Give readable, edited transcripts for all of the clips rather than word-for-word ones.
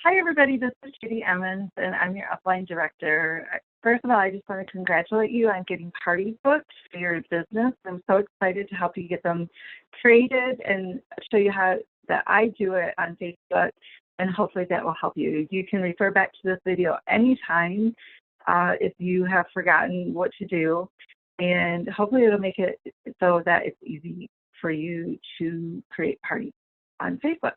Hi, everybody. This is Judy Emmons, and I'm your upline director. First of all, I just want to congratulate you on getting party booked for your business. I'm so excited to help you get them created and show you how that I do it on Facebook, and hopefully that will help you. You can refer back to this video anytime if you have forgotten what to do, and hopefully it'll make it so that it's easy for you to create parties on Facebook.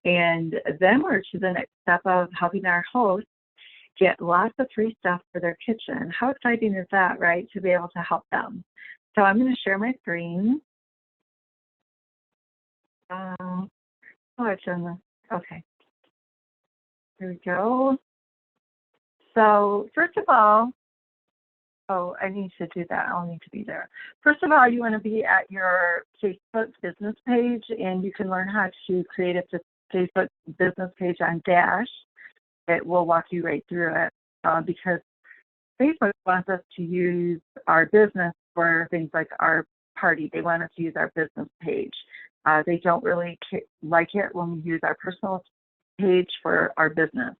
And then we're to the next step of helping our hosts get lots of free stuff for their kitchen. How exciting is that, right, to be able to help them? So I'm going to share my screen. I've done this. Okay. Here we go. So first of all, I need to do that. I'll need to be there. First of all, you want to be at your Facebook business page, and you can learn how to create a Facebook business page on Dash. It will walk you right through it because Facebook wants us to use our business for things like our party. They want us to use our business page. They don't really like it when we use our personal page for our business.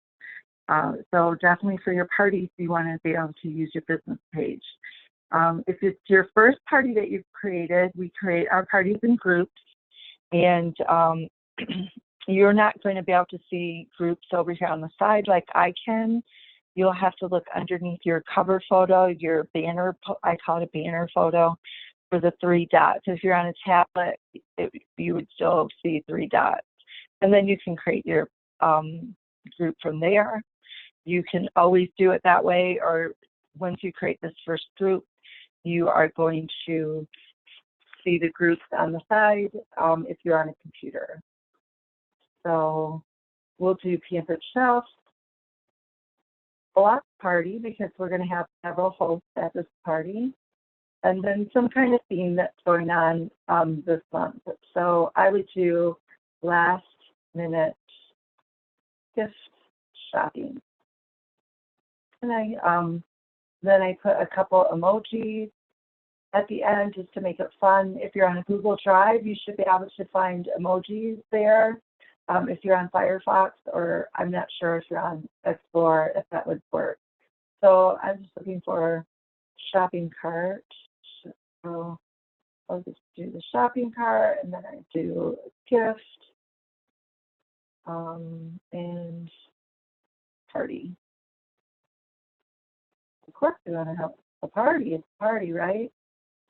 So definitely for your parties, you want to be able to use your business page. If it's your first party that you've created, we create our parties in groups, and you're not going to be able to see groups over here on the side like I can. You'll have to look underneath your cover photo, your banner, I call it a banner photo, for the 3 dots. If you're on a tablet, you would still see 3 dots. And then you can create your group from there. You can always do it that way, or once you create this first group, you are going to see the groups on the side if you're on a computer. So we'll do Pampered Shelf, block party, because we're going to have several hosts at this party, and then some kind of theme that's going on this month. So I would do last minute gift shopping. And then I put a couple emojis at the end just to make it fun. If you're on a Google Drive, you should be able to find emojis there. If you're on Firefox, or I'm not sure if you're on Explorer, if that would work. So I'm just looking for shopping cart. So I'll just do the shopping cart, and then I do gift and party. Of course, we want to have a party. It's a party, right?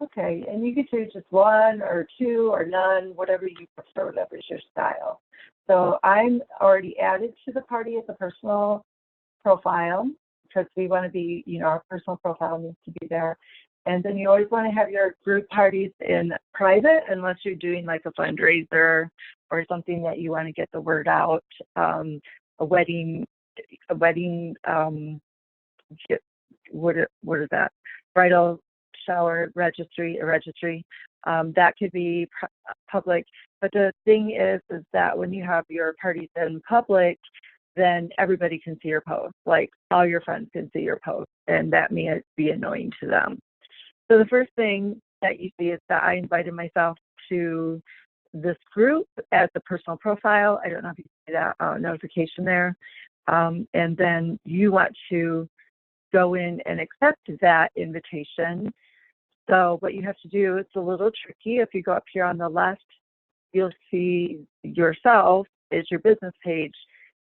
Okay, and you can do just 1 or 2 or none, whatever you prefer, whatever is your style. So I'm already added to the party as a personal profile because we want to be, our personal profile needs to be there. And then you always want to have your group parties in private unless you're doing like a fundraiser or something that you want to get the word out, a wedding, what is that? Bridal shower registry, a registry. That could be public. But the thing is that when you have your parties in public, then everybody can see your post. Like all your friends can see your post, and that may be annoying to them. So the first thing that you see is that I invited myself to this group as a personal profile. I don't know if you see that notification there. And then you want to go in and accept that invitation. So what you have to do, it's a little tricky. If you go up here on the left, you'll see yourself is your business page,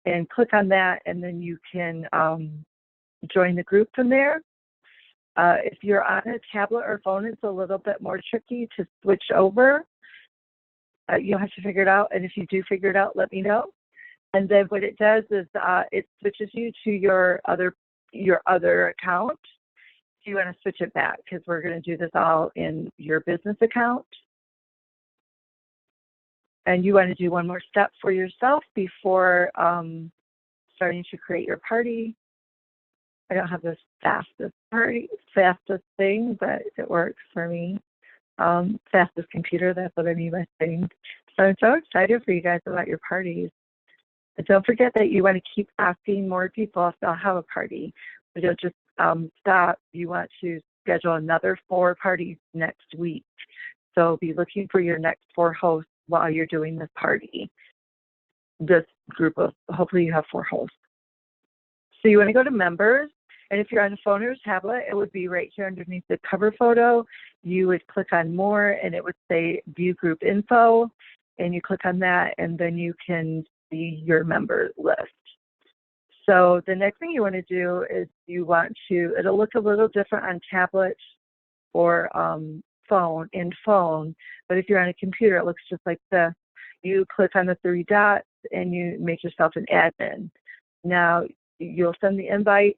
and click on that, and then you can join the group from there. If you're on a tablet or phone, it's a little bit more tricky to switch over. You'll have to figure it out, and if you do figure it out, let me know. And then what it does is it switches you to your other account. You want to switch it back because we're going to do this all in your business account. And you want to do one more step for yourself before starting to create your party. I don't have the fastest thing, but it works for me. Fastest computer, that's what I mean by saying. So I'm so excited for you guys about your parties. But don't forget that you want to keep asking more people if they'll have a party. But don't just stop. You want to schedule another 4 parties next week. So be looking for your next 4 hosts while you're doing this party. this group of, hopefully you have 4 hosts. So you want to go to members, and if you're on a phone or a tablet, it would be right here underneath the cover photo. You would click on more, and it would say view group info, and you click on that, and then you can see your member list. So the next thing you want to do is you want to, it'll look a little different on tablet or phone, but if you're on a computer, it looks just like this. You click on the 3 dots and you make yourself an admin. Now you'll send the invite.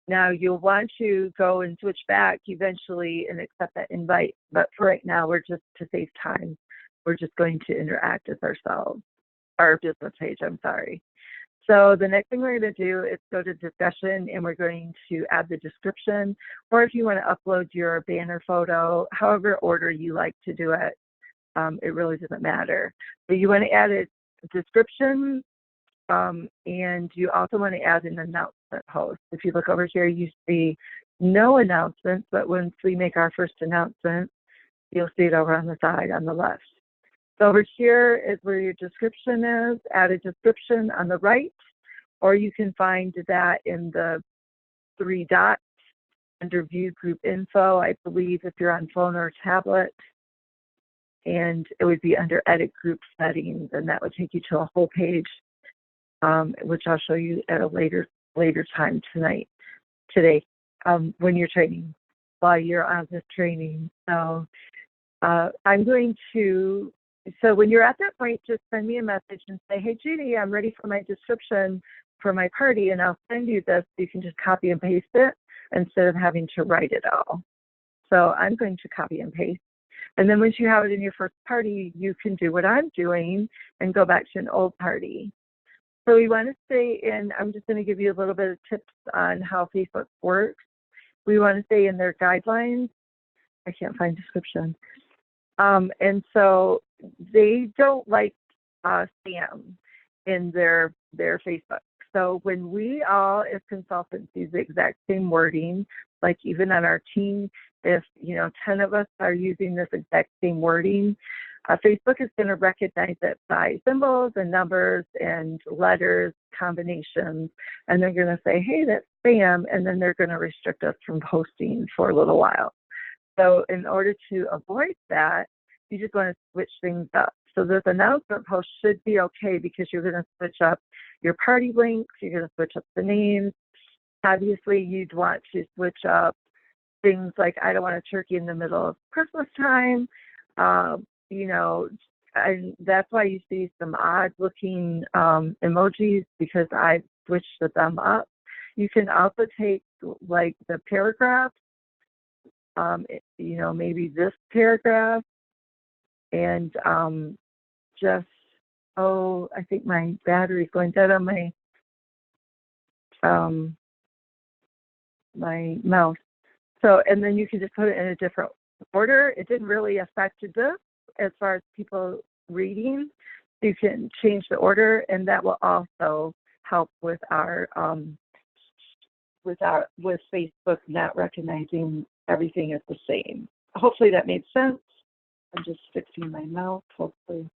Now you'll want to go and switch back eventually and accept that invite, but for right now, we're just, to save time, we're just going to interact with ourselves, our business page, I'm sorry. So the next thing we're going to do is go to discussion, and we're going to add the description, or if you want to upload your banner photo, however order you like to do it, it really doesn't matter. But you want to add a description, and you also want to add an announcement post. If you look over here, you see no announcements, but once we make our first announcement, you'll see it over on the side on the left. So over here is where your description is. Add a description on the right, or you can find that in the 3 dots under view group info, I believe, if you're on phone or tablet. And it would be under edit group settings, and that would take you to a whole page, which I'll show you at a later time today, when you're training, while you're on this training. So I'm going to, so when you're at that point, just send me a message and say, hey, Judy, I'm ready for my description for my party, and I'll send you this. You can just copy and paste it instead of having to write it all. So I'm going to copy and paste. And then once you have it in your first party, you can do what I'm doing and go back to an old party. So we want to stay in, I'm just going to give you a little bit of tips on how Facebook works. We want to stay in their guidelines. I can't find description. And so they don't like spam in their Facebook. So when we all, as consultants, use the exact same wording, like even on our team, if 10 of us are using this exact same wording, Facebook is going to recognize it by symbols and numbers and letters, combinations, and they're going to say, hey, that's spam, and then they're going to restrict us from posting for a little while. So in order to avoid that, you just want to switch things up. So this announcement post should be okay because you're going to switch up your party links, you're going to switch up the names. Obviously, you'd want to switch up things like, I don't want a turkey in the middle of Christmas time. And that's why you see some odd looking emojis, because I switched them up. You can also take like the paragraph, maybe this paragraph, and I think my battery's going dead on my mouse. So, and then you can just put it in a different order. It didn't really affect this as far as people reading. You can change the order, and that will also help with our with Facebook not recognizing everything as the same. Hopefully that made sense. I'm just fixing my mouth. Hopefully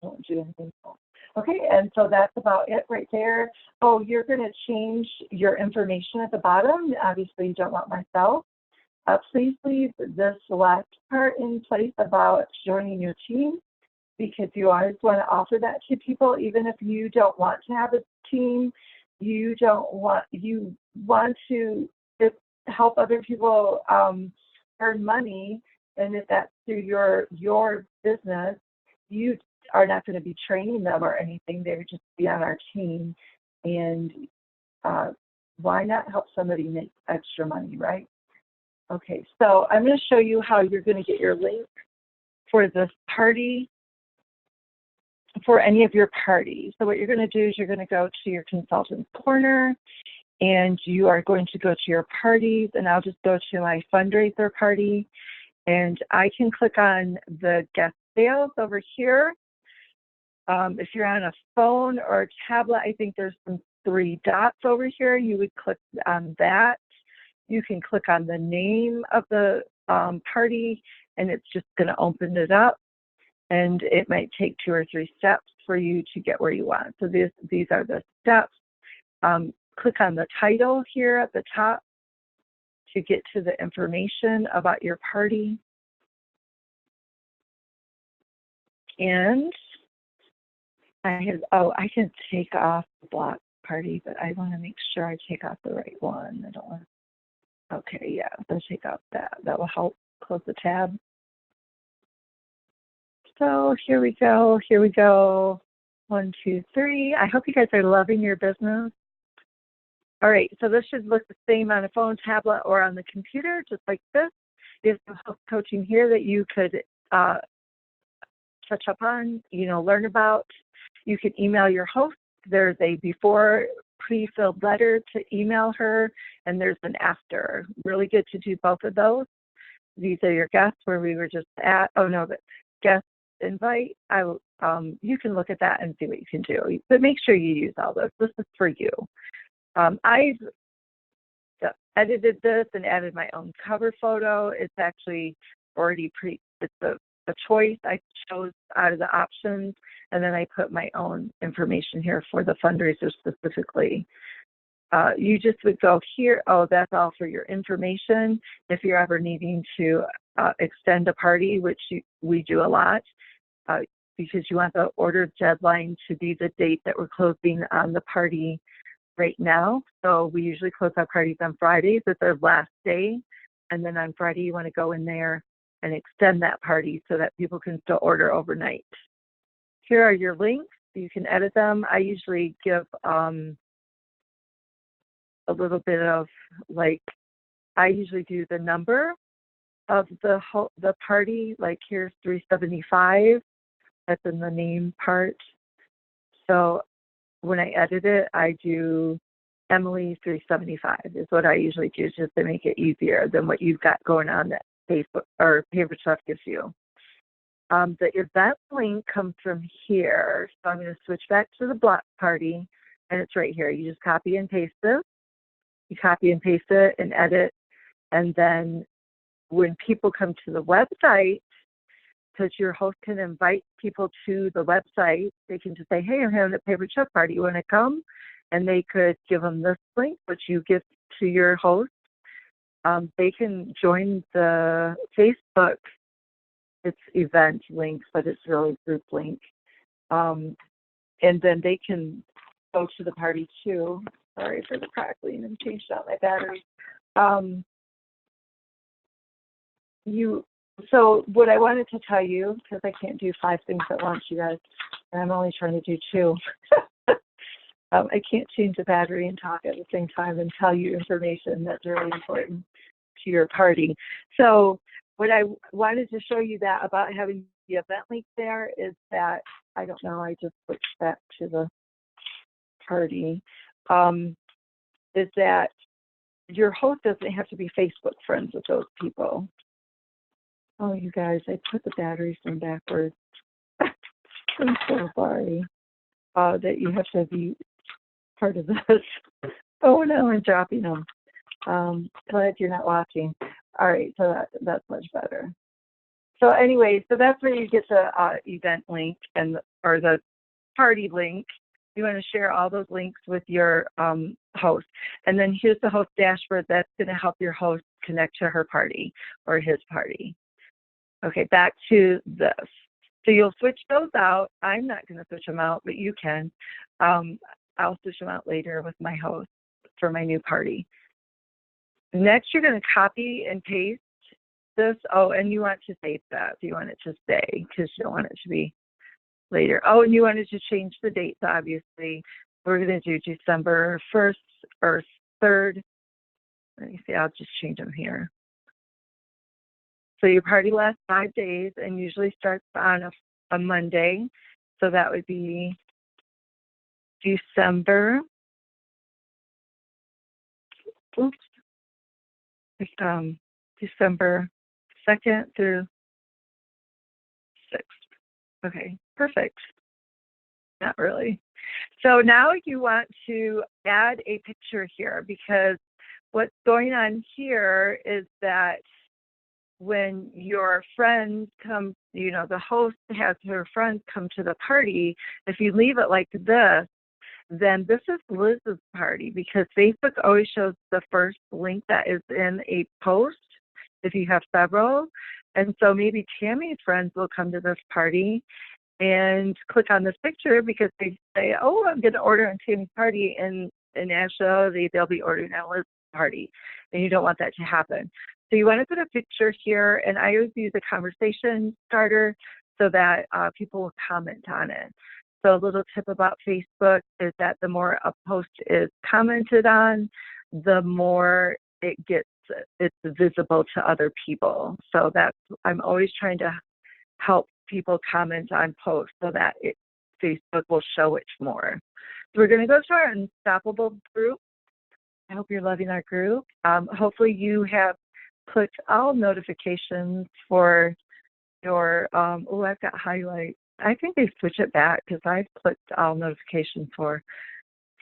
I won't do anything else. Okay, and so that's about it right there. Oh, you're going to change your information at the bottom. Obviously, you don't want myself. Please leave this last part in place about joining your team, because you always want to offer that to people, even if you don't want to have a team. You want to just help other people earn money, and if that's through your business, you are not going to be training them or anything. They would just be on our team, and why not help somebody make extra money, right? Okay, so I'm going to show you how you're going to get your link for this party, for any of your parties. So what you're going to do is you're going to go to your consultant's corner, and you are going to go to your parties, and I'll just go to my fundraiser party, and I can click on the guest sales over here. If you're on a phone or a tablet, I think there's some 3 dots over here. You would click on that. You can click on the name of the party, and it's just going to open it up. And it might take 2 or 3 steps for you to get where you want. So these are the steps. Click on the title here at the top to get to the information about your party. And I can take off the block party, but I want to make sure I take off the right one. I don't want to. Okay, yeah, let's take off that. That will help close the tab. So here we go. Here we go. 1, 2, 3. I hope you guys are loving your business. All right, so this should look the same on a phone, tablet, or on the computer, just like this. There's some health coaching here that you could touch up on, learn about. You can email your host. There's a before pre-filled letter to email her, and there's an after. Really good to do both of those. These are your guests where we were just at. Oh, no, but guest invite. You can look at that and see what you can do. But make sure you use all this. This is for you. I've edited this and added my own cover photo. It's actually already it's a choice I chose out of the options, and then I put my own information here for the fundraiser specifically. You just would go here. Oh, that's all for your information. If you're ever needing to extend a party, which we do a lot, because you want the order deadline to be the date that we're closing on the party right now. So we usually close our parties on Fridays. It's our last day. And then on Friday, you want to go in there and extend that party so that people can still order overnight. Here are your links. You can edit them. I usually give a little bit of I usually do the number of the party. Like here's 375. That's in the name part. So when I edit it, I do Emily 375 is what I usually do, just to make it easier than what you've got going on that Facebook or Pampered gives you. The event link comes from here. So I'm going to switch back to the block party, and it's right here. You just copy and paste this. You copy and paste it and edit. And then when people come to the website, because your host can invite people to the website, they can just say, hey, I'm having a Pampered Chef party. You want to come? And they could give them this link, which you give to your host. They can join the Facebook. It's event links, but it's really group link. And then they can go to the party too. Sorry for the crackling and changed out my battery. So what I wanted to tell you, because I can't do 5 things at once, you guys, and I'm only trying to do 2. I can't change the battery and talk at the same time and tell you information that's really important to your party. So what I wanted to show you that about having the event link there is that, I don't know, I just switched back to the party, is that your host doesn't have to be Facebook friends with those people. Oh, you guys, I put the batteries in backwards. I'm so sorry that you have to be part of this. Oh, no, I'm dropping them. Glad you're not watching. All right, so that's much better. So anyway, so that's where you get the event link or the party link. You want to share all those links with your host. And then here's the host dashboard that's going to help your host connect to her party or his party. Okay, back to this. So you'll switch those out. I'm not going to switch them out, but you can. I'll switch them out later with my host for my new party. Next, you're going to copy and paste this. Oh, and you want to save that. You want it to stay because you don't want it to be later. Oh, and you wanted to change the dates, obviously. We're going to do December 1st or 3rd. Let me see. I'll just change them here. So your party lasts 5 days and usually starts on a Monday. So that would be December. December 2nd through 6th. Okay, perfect. Not really. So now you want to add a picture here, because what's going on here is that when your friends come, the host has her friends come to the party, if you leave it like this, then this is Liz's party, because Facebook always shows the first link that is in a post if you have several. And so maybe Tammy's friends will come to this party and click on this picture because they say, oh, I'm going to order on Tammy's party. And in actuality, they'll be ordering at Liz's party. And you don't want that to happen. So you want to put a picture here. And I always use a conversation starter so that people will comment on it. So a little tip about Facebook is that the more a post is commented on, the more it's visible to other people. So I'm always trying to help people comment on posts so that Facebook will show it more. So we're going to go to our Unstoppable group. I hope you're loving our group. Hopefully you have clicked all notifications for your, I've got highlight. I think they switch it back because I've clicked all notifications for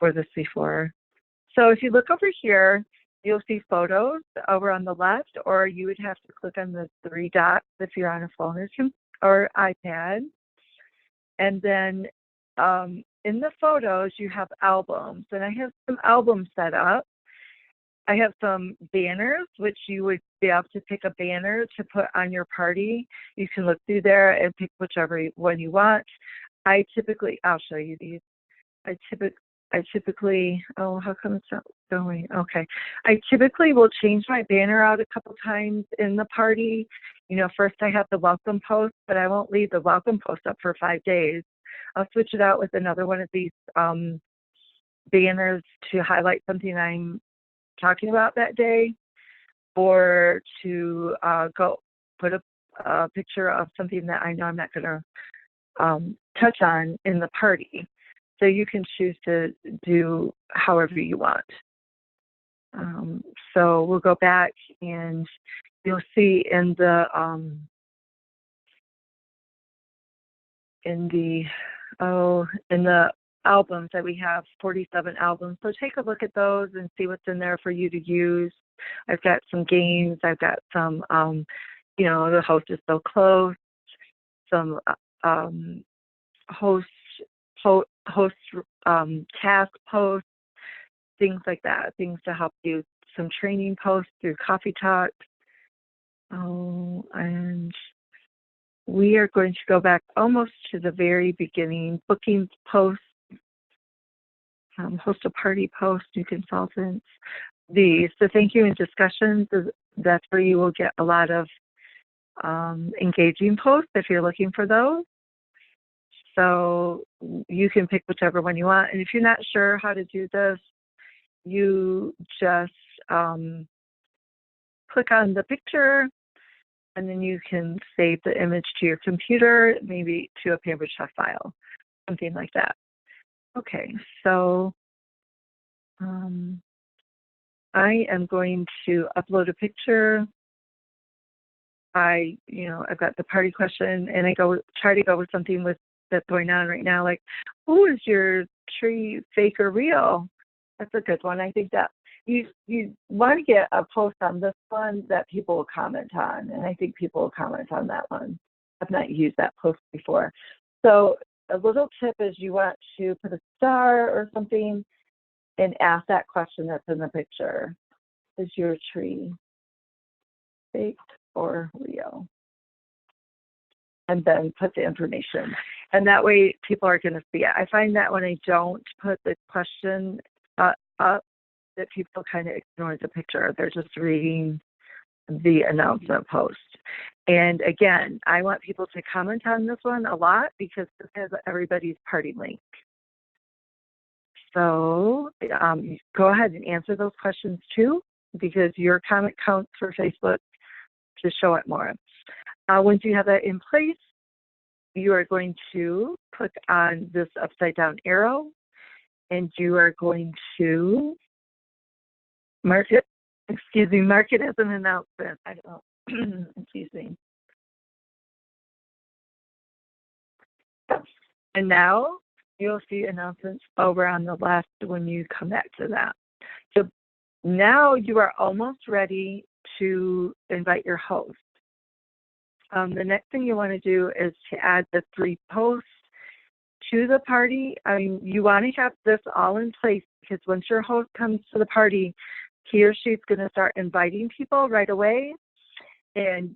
this before. So if you look over here, you'll see photos over on the left, or you would have to click on the 3 dots if you're on a phone or iPad. And then in the photos, you have albums. And I have some albums set up. I have some banners, which you would be able to pick a banner to put on your party. You can look through there and pick whichever one you want. I'll show you these. I typically, oh, how come it's not going? Okay. I typically will change my banner out a couple times in the party. First I have the welcome post, but I won't leave the welcome post up for 5 days. I'll switch it out with another one of these banners to highlight something I'm talking about that day, or to go put a picture of something that I know I'm not going to touch on in the party. So you can choose to do however you want. So we'll go back, and you'll see in the albums that we have 47 albums. So take a look at those and see what's in there for you to use. I've got some games. I've got some, the host is so close. Some host task posts, things like that. Things to help you. Some training posts through Coffee Talk. And we are going to go back almost to the very beginning. Bookings posts. Host a party post, new consultants. The thank you and discussions, that's where you will get a lot of engaging posts if you're looking for those. So you can pick whichever one you want. And if you're not sure how to do this, you just click on the picture, and then you can save the image to your computer, maybe to a Pampered Chef file, something like that. Okay, so I am going to upload a picture. I've got the party question, and I try to go with something that's going on right now, like, oh, is your tree fake or real? That's a good one. I think that you want to get a post on this one that people will comment on, and I think people will comment on that one. I've not used that post before. So a little tip is you want to put a star or something and ask that question that's in the picture. Is your tree fake or real? And then put the information. And that way people are going to see it. I find that when I don't put the question up, that people kind of ignore the picture. They're just reading the announcement post. And again, I want people to comment on this one a lot because this has everybody's party link. So go ahead and answer those questions too, because your comment counts for Facebook to show it more. Once you have that in place, you are going to click on this upside down arrow, and you are going to mark it as an announcement. I don't know. Excuse me. And now you'll see announcements over on the left when you come back to that. So now you are almost ready to invite your host. The next thing you want to do is to add the 3 posts to the party. I mean, you want to have this all in place because once your host comes to the party, he or she's going to start inviting people right away. And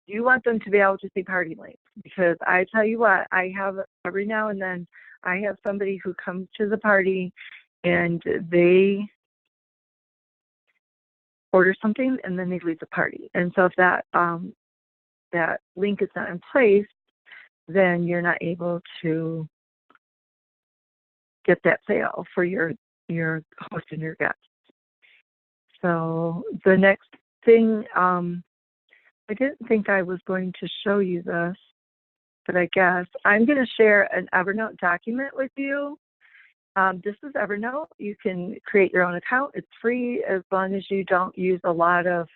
you want them to be able to see party links because I tell you what, I have every now and then, I have somebody who comes to the party and they order something and then they leave the party. And so if that link is not in place, then you're not able to get that sale for your host and your guests. So the next thing, I didn't think I was going to show you this, but I guess I'm going to share an Evernote document with you. This is Evernote. You can create your own account. It's free as long as you don't use a lot of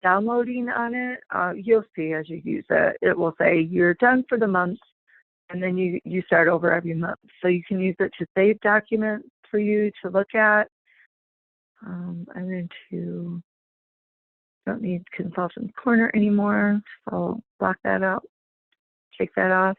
downloading on it. You'll see as you use it, it will say you're done for the month, and then you start over every month. So you can use it to save documents for you to look at. I'm going to, don't need Consultant's Corner anymore, so I'll block that out, take that off.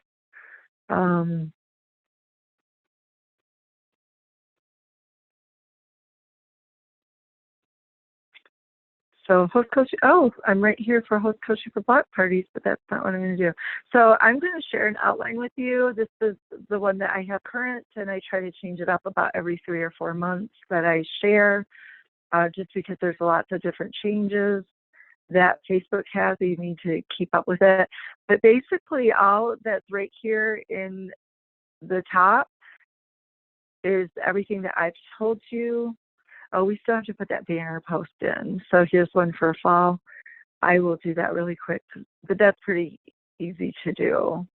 So host coaching, I'm right here for host coaching for block parties, but that's not what I'm going to do. So I'm going to share an outline with you. This is the one that I have current, and I try to change it up about every 3 or 4 months that I share, just because there's lots of different changes that Facebook has, so you need to keep up with it. But basically all that's right here in the top is everything that I've told you. Oh, we still have to put that banner post in. So here's one for fall. I will do that really quick, but that's pretty easy to do.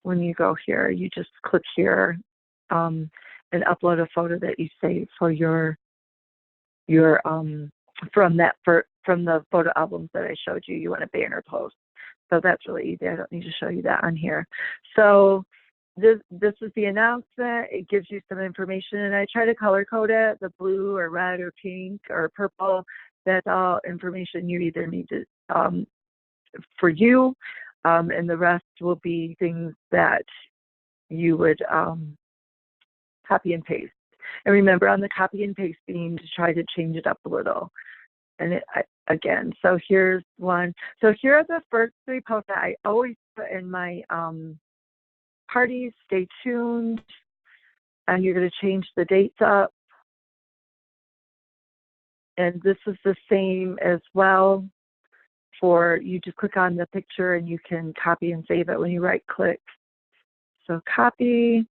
When you go here, you just click here and upload a photo that you save for your from the photo albums that I showed you. You want a banner post. So that's really easy. I don't need to show you that on here. So this is the announcement. It gives you some information, and I try to color code it, the blue or red or pink or purple. That's all information you either need to for you, and the rest will be things that you would copy and paste. And remember, on the copy and pasting, to try to change it up a little. And again, so here's one. So here are the first 3 posts that I always put in my parties. Stay tuned, and you're going to change the dates up. And this is the same as well for you. Just click on the picture and you can copy and save it when you right click. So copy,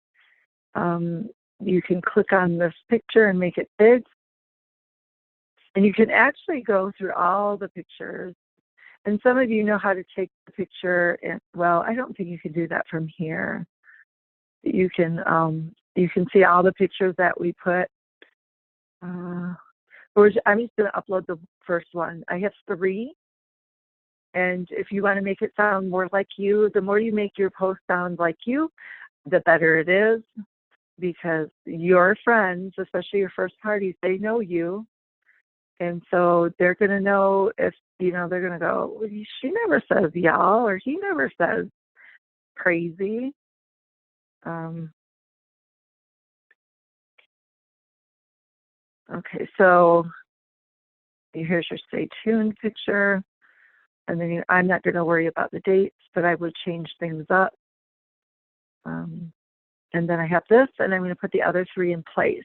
you can click on this picture and make it big. And you can actually go through all the pictures. And some of you know how to take the picture, and well, I don't think you can do that from here. You can see all the pictures that we put. I'm just going to upload the first one. I have 3. And if you want to make it sound more like you, the more you make your post sound like you, the better it is, because your friends, especially your first parties, they know you. And so they're going to know if, they're going to go, well, she never says y'all, or he never says crazy. Okay, so here's your stay tuned picture. And then I'm not going to worry about the dates, but I would change things up. And then I have this, and I'm going to put the other 3 in place.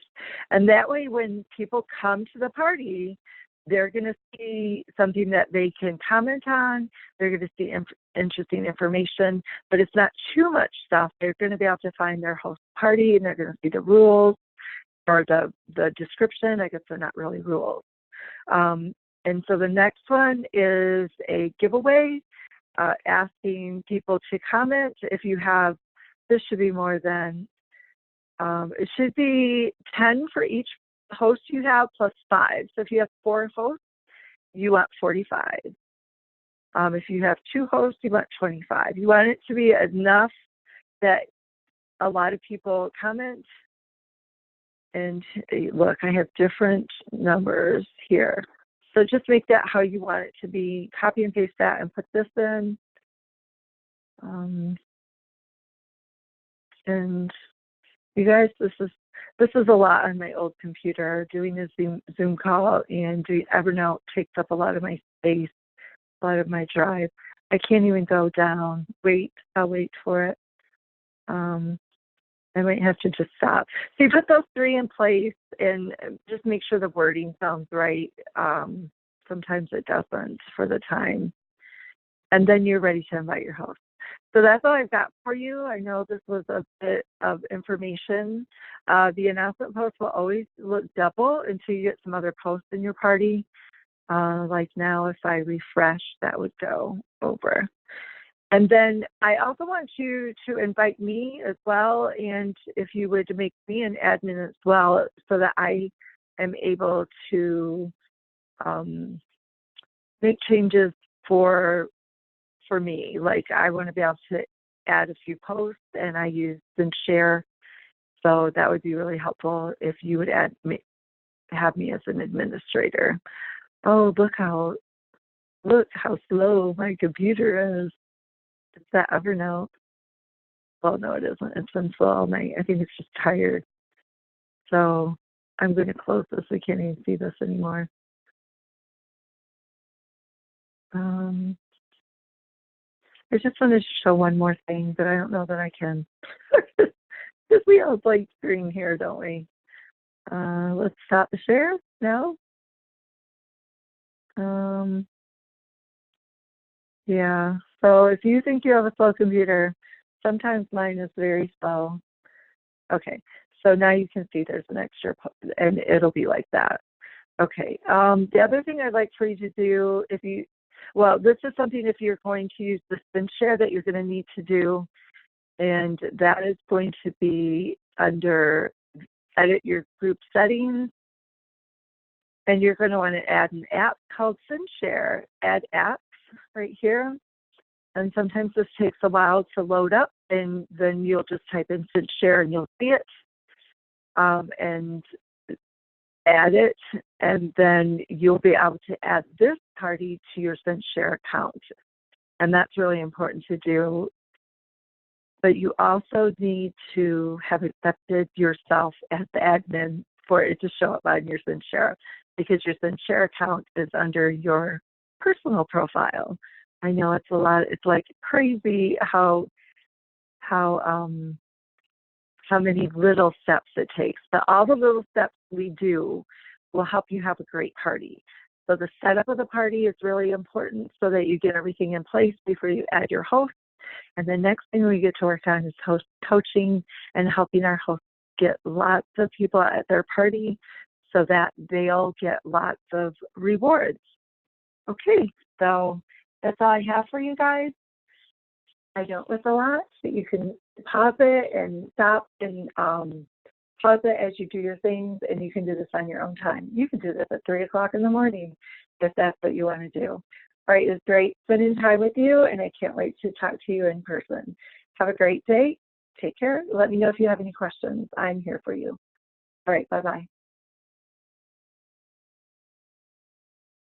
And that way, when people come to the party, they're going to see something that they can comment on. They're going to see interesting information, but it's not too much stuff. They're going to be able to find their host party, and they're going to see the rules or the description. I guess they're not really rules. And so the next one is a giveaway, asking people to comment. If you have, this should be more than, it should be 10 for each host you have plus 5. So if you have 4 hosts, you want 45. If you have 2 hosts, you want 25. You want it to be enough that a lot of people comment. And look, I have different numbers here. So just make that how you want it to be. Copy and paste that and put this in. And you guys, this is a lot on my old computer. Doing a Zoom call and doing Evernote takes up a lot of my space, a lot of my drive. I can't even go down. I'll wait for it. I might have to just stop. So you put those 3 in place and just make sure the wording sounds right. Sometimes it doesn't for the time. And then you're ready to invite your host. So that's all I've got for you. I know this was a bit of information. The announcement post will always look double until you get some other posts in your party. Like now, if I refresh, that would go over. And then I also want you to invite me as well, and if you would make me an admin as well, so that I am able to make changes for me. Like I want to be able to add a few posts, and I use and share, so that would be really helpful if you would have me as an administrator. Oh, look how slow my computer is. Is that Evernote? Well, no, it isn't. It's been slow all night. I think it's just tired. So I'm going to close this. We can't even see this anymore. I just wanted to show one more thing, but I don't know that I can. Because we have a blank screen here, don't we? Let's stop the share now. Yeah, so if you think you have a slow computer, sometimes mine is very slow. Okay, so now you can see there's an extra, and it'll be like that. Okay, the other thing I'd like for you to do, this is something if you're going to use the spin share that you're going to need to do, and that is going to be under edit your group settings, and you're going to want to add an app called SynShare. Add apps right here, and sometimes this takes a while to load up, and then you'll just type in SynShare and you'll see it, and add it, and then you'll be able to add this party to your SynShare account, and that's really important to do. But you also need to have accepted yourself as the admin for it to show up on your SynShare, because your SynShare account is under your personal profile. I know it's a lot. It's like crazy how many little steps it takes. But all the little steps we do will help you have a great party. So the setup of the party is really important so that you get everything in place before you add your host. And the next thing we get to work on is host coaching and helping our hosts get lots of people at their party so that they'll get lots of rewards. Okay, so that's all I have for you guys. I don't with a lot, but you can pause it and stop and pause it as you do your things, and you can do this on your own time. You can do this at 3 o'clock in the morning if that's what you want to do. All right, it's great spending time with you, and I can't wait to talk to you in person. Have a great day. Take care. Let me know if you have any questions. I'm here for you. All right, bye-bye.